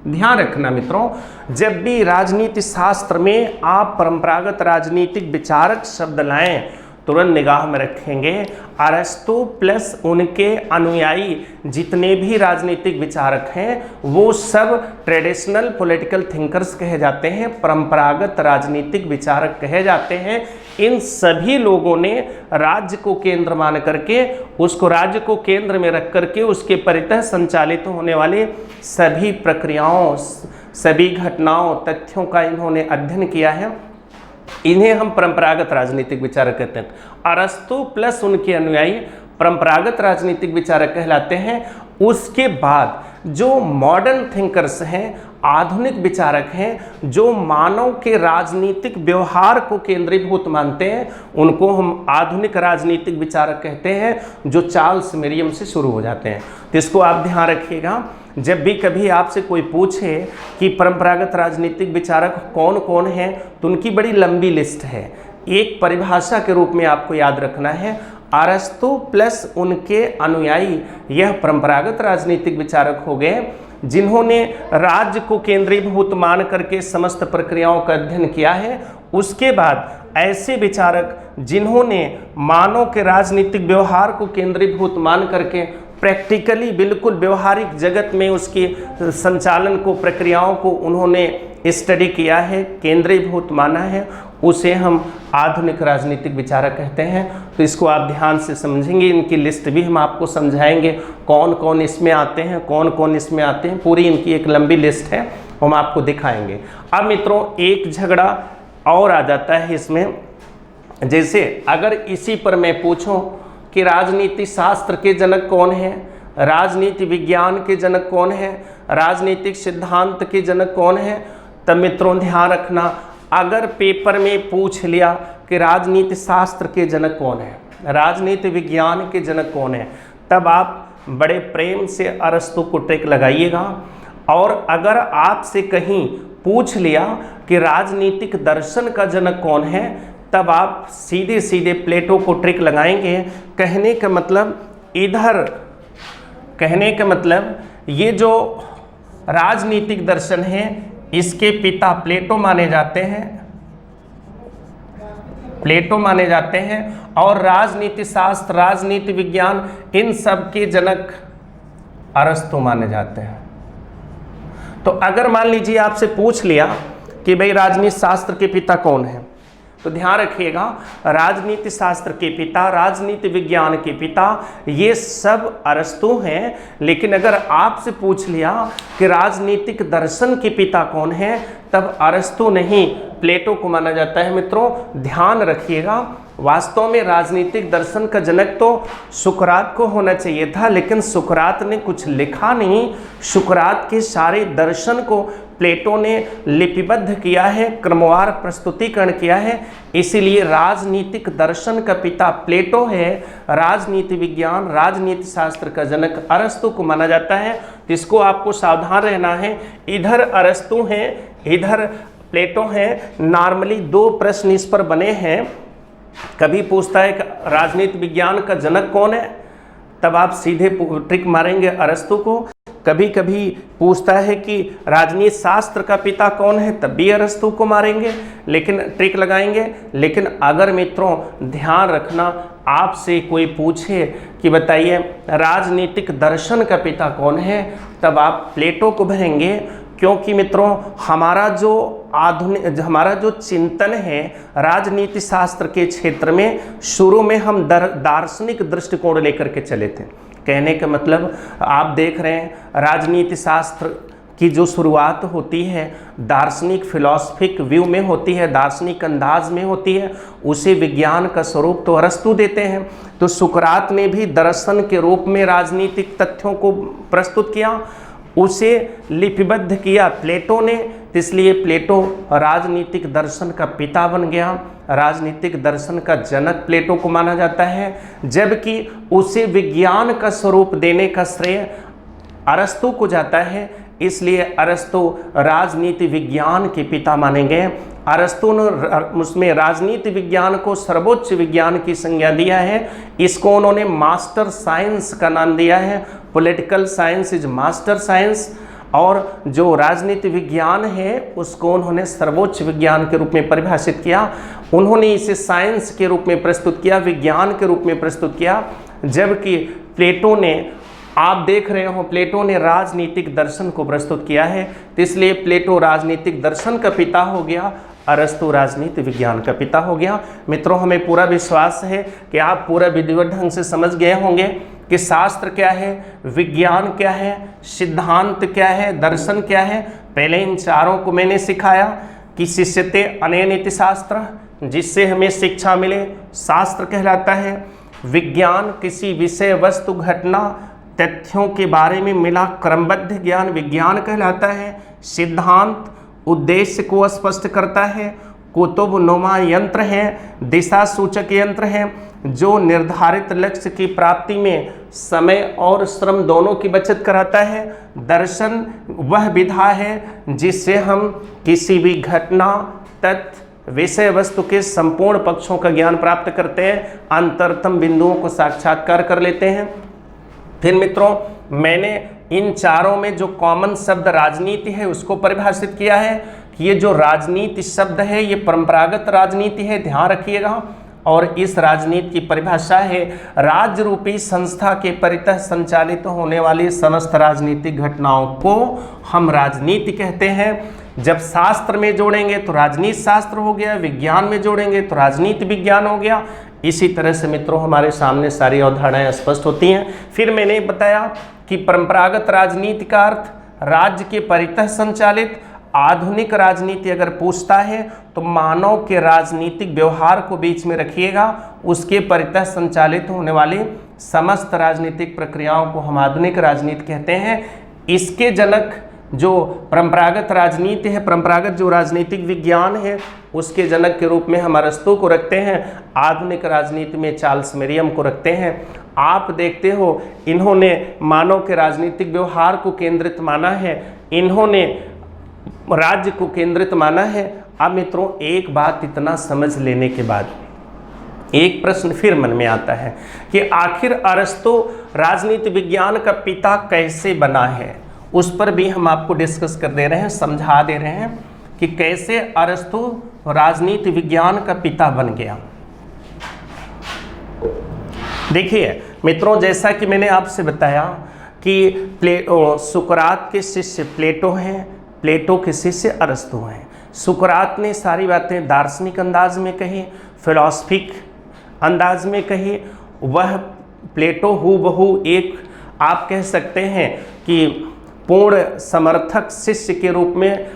ध्यान रखना मित्रों, जब भी राजनीति शास्त्र में आप परंपरागत राजनीतिक विचारक शब्द लाएं तुरंत निगाह में रखेंगे अरस्तु प्लस उनके अनुयायी। जितने भी राजनीतिक विचारक हैं वो सब ट्रेडिशनल पॉलिटिकल थिंकर्स कहे जाते हैं, परंपरागत राजनीतिक विचारक कहे जाते हैं। इन सभी लोगों ने राज्य को केंद्र मान करके, उसको राज्य को केंद्र में रख करके उसके परितः संचालित होने वाले सभी प्रक्रियाओं, सभी घटनाओं, तथ्यों का इन्होंने अध्ययन किया है। इन्हें हम परंपरागत राजनीतिक विचारक कहते हैं। अरस्तु प्लस उनके अनुयायी परंपरागत राजनीतिक विचारक कहलाते हैं। उसके बाद जो मॉडर्न थिंकर्स हैं, आधुनिक विचारक हैं, जो मानव के राजनीतिक व्यवहार को केंद्रीभूत मानते हैं, उनको हम आधुनिक राजनीतिक विचारक कहते हैं, जो चार्ल्स मेरियम से शुरू हो जाते हैं। तो इसको आप ध्यान रखिएगा, जब भी कभी आपसे कोई पूछे कि परंपरागत राजनीतिक विचारक कौन कौन हैं तो उनकी बड़ी लंबी लिस्ट है। एक परिभाषा के रूप में आपको याद रखना है, अरस्तु प्लस उनके अनुयायी, यह परंपरागत राजनीतिक विचारक हो गए जिन्होंने राज्य को केंद्रीभूत मान करके समस्त प्रक्रियाओं का अध्ययन किया है। उसके बाद ऐसे विचारक जिन्होंने मानव के राजनीतिक व्यवहार को केंद्रीभूत मान करके प्रैक्टिकली बिल्कुल व्यवहारिक जगत में उसके संचालन को, प्रक्रियाओं को उन्होंने स्टडी किया है, केंद्रीभूत माना है, उसे हम आधुनिक राजनीतिक विचारक कहते हैं। तो इसको आप ध्यान से समझेंगे, इनकी लिस्ट भी हम आपको समझाएंगे, कौन कौन इसमें आते हैं, कौन कौन इसमें आते हैं, पूरी इनकी एक लंबी लिस्ट है, हम आपको दिखाएंगे। अब मित्रों एक झगड़ा और आ जाता है इसमें, जैसे अगर इसी पर मैं पूछूं कि राजनीति शास्त्र के जनक कौन है, राजनीति विज्ञान के जनक कौन है, राजनीतिक सिद्धांत के जनक कौन है, तब मित्रों ध्यान रखना, अगर पेपर में पूछ लिया कि राजनीति शास्त्र के जनक कौन है, राजनीति विज्ञान के जनक कौन है, तब आप बड़े प्रेम से अरस्तु को टिक लगाइएगा। और अगर आपसे कहीं पूछ लिया कि राजनीतिक दर्शन का जनक कौन है, तब आप सीधे सीधे प्लेटो को ट्रिक लगाएंगे। कहने का मतलब ये जो राजनीतिक दर्शन है इसके पिता प्लेटो माने जाते हैं, और राजनीति शास्त्र, राजनीति विज्ञान, इन सब के जनक अरस्तु माने जाते हैं। तो अगर मान लीजिए आपसे पूछ लिया कि भाई राजनीति शास्त्र के पिता कौन है, तो ध्यान रखिएगा राजनीति शास्त्र के पिता, राजनीति विज्ञान के पिता, ये सब अरस्तु हैं। लेकिन अगर आपसे पूछ लिया कि राजनीतिक दर्शन के पिता कौन है, तब अरस्तु नहीं प्लेटो को माना जाता है। मित्रों ध्यान रखिएगा, वास्तव में राजनीतिक दर्शन का जनक तो सुकरात को होना चाहिए था, लेकिन सुकरात ने कुछ लिखा नहीं। सुकरात के सारे दर्शन को प्लेटो ने लिपिबद्ध किया है, क्रमवार प्रस्तुतिकरण किया है, इसीलिए राजनीतिक दर्शन का पिता प्लेटो है। राजनीति विज्ञान, राजनीति शास्त्र का जनक अरस्तु को माना जाता है। इसको आपको सावधान रहना है, इधर अरस्तु हैं, इधर प्लेटो हैं। नॉर्मली दो प्रश्न इस पर बने हैं कभी पूछता है कि राजनीति विज्ञान का जनक कौन है, तब आप सीधे ट्रिक मारेंगे अरस्तु को। कभी कभी पूछता है कि राजनीति शास्त्र का पिता कौन है, तब भी अरस्तु को मारेंगे, लेकिन ट्रिक लगाएंगे। लेकिन अगर मित्रों ध्यान रखना, आपसे कोई पूछे कि बताइए राजनीतिक दर्शन का पिता कौन है, तब आप प्लेटो को भरेंगे। क्योंकि मित्रों हमारा जो चिंतन है राजनीति शास्त्र के क्षेत्र में, शुरू में हम दार्शनिक दृष्टिकोण लेकर के चले थे। कहने का मतलब आप देख रहे हैं राजनीति शास्त्र की जो शुरुआत होती है दार्शनिक फिलॉसफिक व्यू में होती है, दार्शनिक अंदाज में होती है। उसे विज्ञान का स्वरूप तो अरस्तु देते हैं। तो सुकरात ने भी दर्शन के रूप में राजनीतिक तथ्यों को प्रस्तुत किया, उसे लिपिबद्ध किया प्लेटो ने, इसलिए प्लेटो राजनीतिक दर्शन का पिता बन गया। राजनीतिक दर्शन का जनक प्लेटो को माना जाता है, जबकि उसे विज्ञान का स्वरूप देने का श्रेय अरस्तु को जाता है। इसलिए अरस्तु राजनीति विज्ञान के पिता माने गए। अरस्तु ने उसमें राजनीति विज्ञान को सर्वोच्च विज्ञान की संज्ञा दिया है। इसको उन्होंने मास्टर साइंस का नाम दिया है। Political science is master science, और जो राजनीति विज्ञान है उसको उन्होंने सर्वोच्च विज्ञान के रूप में परिभाषित किया। उन्होंने इसे साइंस के रूप में प्रस्तुत किया, विज्ञान के रूप में प्रस्तुत किया। जबकि प्लेटो ने, आप देख रहे हो, प्लेटो ने राजनीतिक दर्शन को प्रस्तुत किया है, तो इसलिए प्लेटो राजनीतिक दर्शन का पिता हो गया, अरस्तु राजनीति विज्ञान का पिता हो गया। मित्रों हमें पूरा विश्वास है कि आप पूरा विधिवत ढंग से समझ गए होंगे कि शास्त्र क्या है, विज्ञान क्या है, सिद्धांत क्या है, दर्शन क्या है। पहले इन चारों को मैंने सिखाया कि शिष्यते अनेन इति शास्त्र, जिससे हमें शिक्षा मिले, शास्त्र कहलाता है। विज्ञान किसी विषय वस्तु घटना तथ्यों के बारे में मिला क्रमबद्ध ज्ञान विज्ञान कहलाता है। सिद्धांत उद्देश्य को स्पष्ट करता है। कुतुब नुमा यंत्र हैं, दिशा सूचक यंत्र हैं जो निर्धारित लक्ष्य की प्राप्ति में समय और श्रम दोनों की बचत कराता है। दर्शन वह विधा है जिससे हम किसी भी घटना तथ्य विषय वस्तु के संपूर्ण पक्षों का ज्ञान प्राप्त करते हैं, अंतरतम बिंदुओं को साक्षात्कार कर लेते हैं। फिर मित्रों मैंने इन चारों में जो कॉमन शब्द राजनीति है उसको परिभाषित किया है कि ये जो राजनीति शब्द है ये परंपरागत राजनीति है, ध्यान रखिएगा। और इस राजनीति की परिभाषा है राज्य रूपी संस्था के परितः संचालित होने वाली समस्त राजनीतिक घटनाओं को हम राजनीति कहते हैं। जब शास्त्र में जोड़ेंगे तो राजनीति शास्त्र हो गया, विज्ञान में जोड़ेंगे तो राजनीति विज्ञान हो गया। इसी तरह से मित्रों हमारे सामने सारी अवधारणाएं स्पष्ट होती हैं। फिर मैंने बताया कि परंपरागत राजनीति का अर्थ राज्य के परितः संचालित। आधुनिक राजनीति अगर पूछता है तो मानव के राजनीतिक व्यवहार को बीच में रखिएगा, उसके परितः संचालित होने वाली समस्त राजनीतिक प्रक्रियाओं को हम आधुनिक राजनीति कहते हैं। इसके जनक जो परंपरागत राजनीति है, परंपरागत जो राजनीतिक विज्ञान है, उसके जनक के रूप में हम अरस्तु को रखते हैं। आधुनिक राजनीति में चार्ल्स मेरियम को रखते हैं। आप देखते हो इन्होंने मानव के राजनीतिक व्यवहार को केंद्रित माना है, इन्होंने राज्य को केंद्रित माना है। अब मित्रों एक बात इतना समझ लेने के बाद एक प्रश्न फिर मन में आता है कि आखिर अरस्तु राजनीति विज्ञान का पिता कैसे बना है। उस पर भी हम आपको डिस्कस कर दे रहे हैं, समझा दे रहे हैं कि कैसे अरस्तु राजनीति विज्ञान का पिता बन गया। देखिए मित्रों, जैसा कि मैंने आपसे बताया कि सुकरात के शिष्य प्लेटो हैं, प्लेटो के शिष्य अरस्तु हैं। सुकरात ने सारी बातें दार्शनिक अंदाज में कही, फिलॉसफिक अंदाज में कही। वह प्लेटो हूबहू एक आप कह सकते हैं कि पूर्ण समर्थक शिष्य के रूप में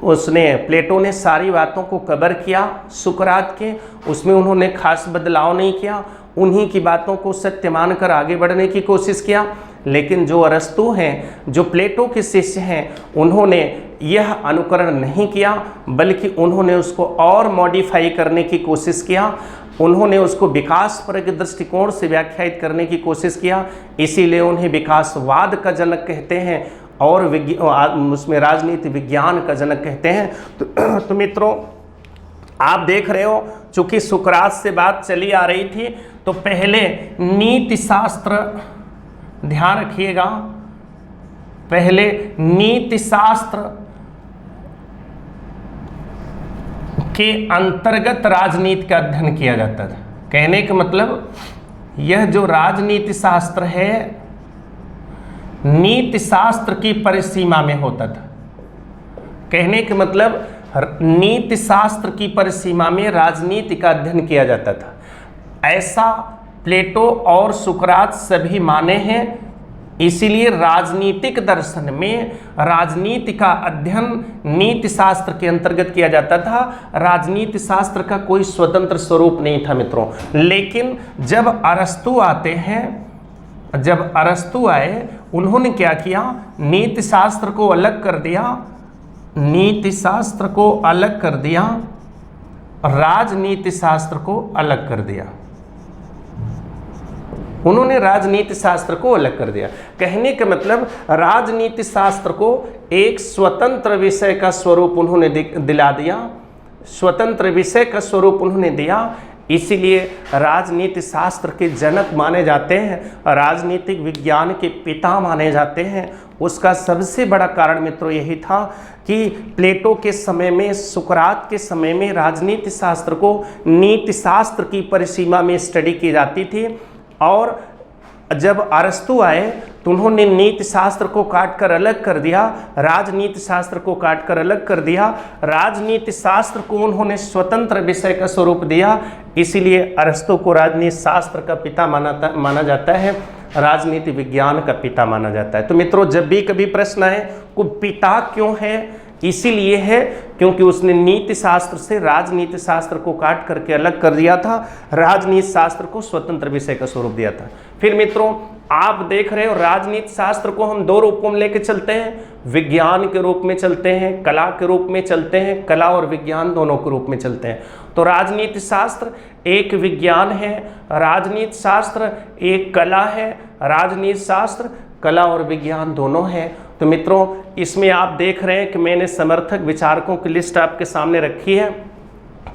उसने, प्लेटो ने सारी बातों को कवर किया सुकरात के, उसमें उन्होंने खास बदलाव नहीं किया, उन्हीं की बातों को सत्य मानकर आगे बढ़ने की कोशिश किया। लेकिन जो अरस्तु हैं, जो प्लेटो के शिष्य हैं, उन्होंने यह अनुकरण नहीं किया, बल्कि उन्होंने उसको और मॉडिफाई करने की कोशिश किया। उन्होंने उसको विकासपरक दृष्टिकोण से व्याख्यायित करने की कोशिश किया। इसीलिए उन्हें विकासवाद का जनक कहते हैं और उसमें राजनीति विज्ञान का जनक कहते हैं। तो मित्रों आप देख रहे हो चूंकि सुकरात से बात चली आ रही थी तो पहले नीति शास्त्र, ध्यान रखिएगा, पहले नीति शास्त्र के अंतर्गत राजनीति का अध्ययन किया जाता था। कहने का मतलब यह जो राजनीति शास्त्र है नीति शास्त्र की परिसीमा में होता था। कहने का मतलब नीति शास्त्र की परिसीमा में राजनीति का अध्ययन किया जाता था। ऐसा प्लेटो और सुकरात सभी माने हैं। इसीलिए राजनीतिक दर्शन में राजनीति का अध्ययन नीति शास्त्र के अंतर्गत किया जाता था। राजनीति शास्त्र का कोई स्वतंत्र स्वरूप नहीं था मित्रों। लेकिन जब अरस्तु आते हैं, जब अरस्तु आए, उन्होंने क्या किया, नीति शास्त्र को अलग कर दिया, नीति शास्त्र को अलग कर दिया, राजनीति शास्त्र को अलग कर दिया। उन्होंने राजनीति शास्त्र को अलग कर दिया। कहने का मतलब राजनीति शास्त्र को एक स्वतंत्र विषय का स्वरूप उन्होंने दिला दिया, स्वतंत्र विषय का स्वरूप उन्होंने दिया। इसीलिए राजनीति शास्त्र के जनक माने जाते हैं, राजनीतिक विज्ञान के पिता माने जाते हैं। उसका सबसे बड़ा कारण मित्रों यही था कि प्लेटो के समय में, सुकरात के समय में राजनीति शास्त्र को नीति शास्त्र की परिसीमा में स्टडी की जाती थी। और जब अरस्तु आए तो उन्होंने नीति शास्त्र को काट कर अलग कर दिया, राजनीति शास्त्र को काट कर अलग कर दिया। राजनीति शास्त्र को उन्होंने स्वतंत्र विषय का स्वरूप दिया। इसीलिए अरस्तु को राजनीति शास्त्र का पिता माना जाता है, राजनीति विज्ञान का पिता माना जाता है। तो मित्रों, जब भी कभी प्रश्न आए को पिता क्यों है, इसीलिए है क्योंकि उसने नीति शास्त्र से राजनीति शास्त्र को काट करके अलग कर दिया था, राजनीति शास्त्र को स्वतंत्र विषय का स्वरूप दिया था। फिर मित्रों, आप देख रहे हो राजनीति शास्त्र को हम दो रूपों में लेके चलते हैं, विज्ञान के रूप में चलते हैं, कला के रूप में चलते हैं, कला और विज्ञान दोनों के रूप में चलते हैं। तो राजनीति शास्त्र एक विज्ञान है, राजनीति शास्त्र एक कला है, राजनीति शास्त्र कला और विज्ञान दोनों हैं। तो मित्रों, इसमें आप देख रहे हैं कि मैंने समर्थक विचारकों की लिस्ट आपके सामने रखी है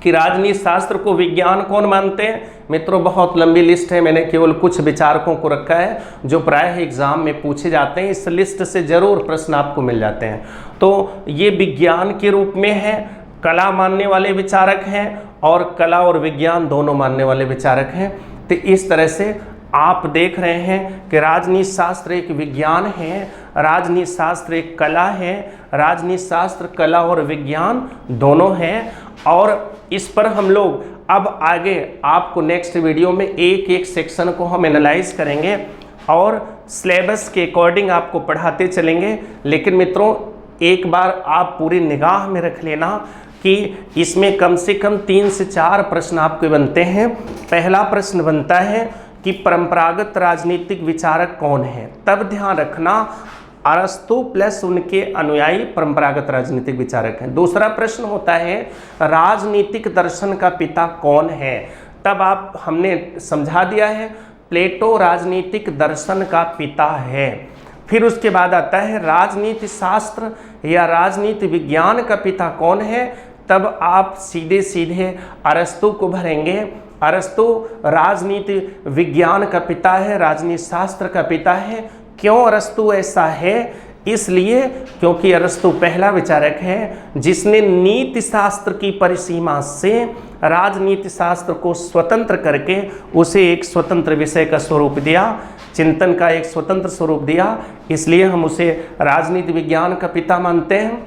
कि राजनीति शास्त्र को विज्ञान कौन मानते हैं। मित्रों, बहुत लंबी लिस्ट है, मैंने केवल कुछ विचारकों को रखा है जो प्रायः एग्जाम में पूछे जाते हैं। इस लिस्ट से जरूर प्रश्न आपको मिल जाते हैं। तो ये विज्ञान के रूप में है, कला मानने वाले विचारक हैं और कला और विज्ञान दोनों मानने वाले विचारक हैं। तो इस तरह से आप देख रहे हैं कि राजनीति शास्त्र एक विज्ञान है, राजनीति शास्त्र एक कला है, राजनीति शास्त्र कला और विज्ञान दोनों हैं। और इस पर हम लोग अब आगे आपको नेक्स्ट वीडियो में एक एक सेक्शन को हम एनालाइज करेंगे और सिलेबस के अकॉर्डिंग आपको पढ़ाते चलेंगे। लेकिन मित्रों, एक बार आप पूरी निगाह में रख लेना कि इसमें कम से कम 3 से 4 प्रश्न आपके बनते हैं। पहला प्रश्न बनता है कि परंपरागत राजनीतिक विचारक कौन है। तब ध्यान रखना, अरस्तु प्लस उनके अनुयायी परंपरागत राजनीतिक विचारक हैं। दूसरा प्रश्न होता है राजनीतिक दर्शन का पिता कौन है। तब आप हमने समझा दिया है प्लेटो राजनीतिक दर्शन का पिता है। फिर उसके बाद आता है राजनीति शास्त्र या राजनीति विज्ञान का पिता कौन है। तब आप सीधे सीधे अरस्तु को भरेंगे। अरस्तु राजनीति विज्ञान का पिता है, राजनीति शास्त्र का पिता है। क्यों अरस्तु ऐसा है? इसलिए क्योंकि अरस्तु पहला विचारक है जिसने नीति शास्त्र की परिसीमा से राजनीति शास्त्र को स्वतंत्र करके उसे एक स्वतंत्र विषय का स्वरूप दिया, चिंतन का एक स्वतंत्र स्वरूप दिया। इसलिए हम उसे राजनीति विज्ञान का पिता मानते हैं।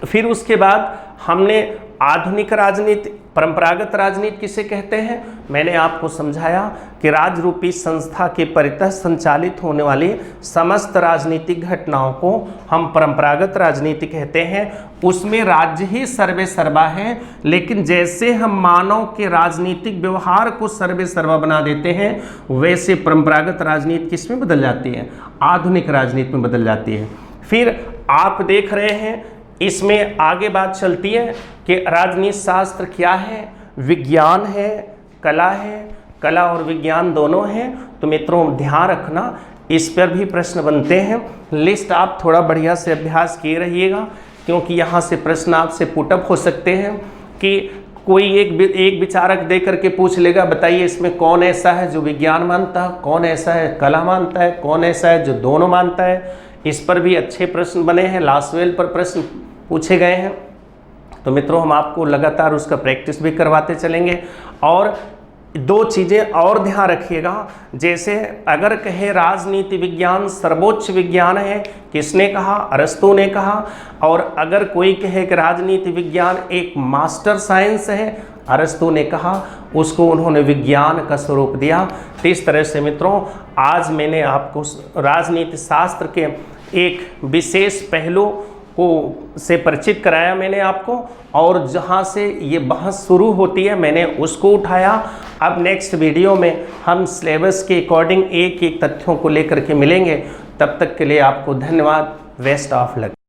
फिर उसके बाद हमने आधुनिक राजनीति, परंपरागत राजनीति किसे कहते हैं, मैंने आपको समझाया कि राजरूपी संस्था के परितः संचालित होने वाली समस्त राजनीतिक घटनाओं को हम परंपरागत राजनीति कहते हैं। उसमें राज्य ही सर्वे सर्वा है, लेकिन जैसे हम मानव के राजनीतिक व्यवहार को सर्वे सर्वा बना देते हैं, वैसे परंपरागत राजनीति किस में बदल जाती है, आधुनिक राजनीति में बदल जाती है। फिर आप देख रहे हैं इसमें आगे बात चलती है कि राजनीति शास्त्र क्या है, विज्ञान है, कला और विज्ञान दोनों हैं। तो मित्रों ध्यान रखना, इस पर भी प्रश्न बनते हैं। लिस्ट आप थोड़ा बढ़िया से अभ्यास किए रहिएगा, क्योंकि यहाँ से प्रश्न आपसे पुटअप हो सकते हैं कि कोई एक विचारक दे करके पूछ लेगा, बताइए इसमें कौन ऐसा है जो विज्ञान मानता है, कौन ऐसा है कला मानता है, कौन ऐसा है जो दोनों मानता है। इस पर भी अच्छे प्रश्न बने हैं, लास्वेल पर प्रश्न पूछे गए हैं। तो मित्रों हम आपको लगातार उसका प्रैक्टिस भी करवाते चलेंगे। और दो चीज़ें और ध्यान रखिएगा, जैसे अगर कहे राजनीति विज्ञान सर्वोच्च विज्ञान है, किसने कहा? अरस्तू ने कहा। और अगर कोई कहे कि राजनीति विज्ञान एक मास्टर साइंस है, अरस्तू ने कहा, उसको उन्होंने विज्ञान का स्वरूप दिया। तो इस तरह से मित्रों आज मैंने आपको राजनीति शास्त्र के एक विशेष पहलू को से परिचित कराया मैंने आपको, और जहाँ से ये बहस शुरू होती है मैंने उसको उठाया। अब नेक्स्ट वीडियो में हम सिलेबस के अकॉर्डिंग एक एक तथ्यों को लेकर के मिलेंगे। तब तक के लिए आपको धन्यवाद। Best of luck.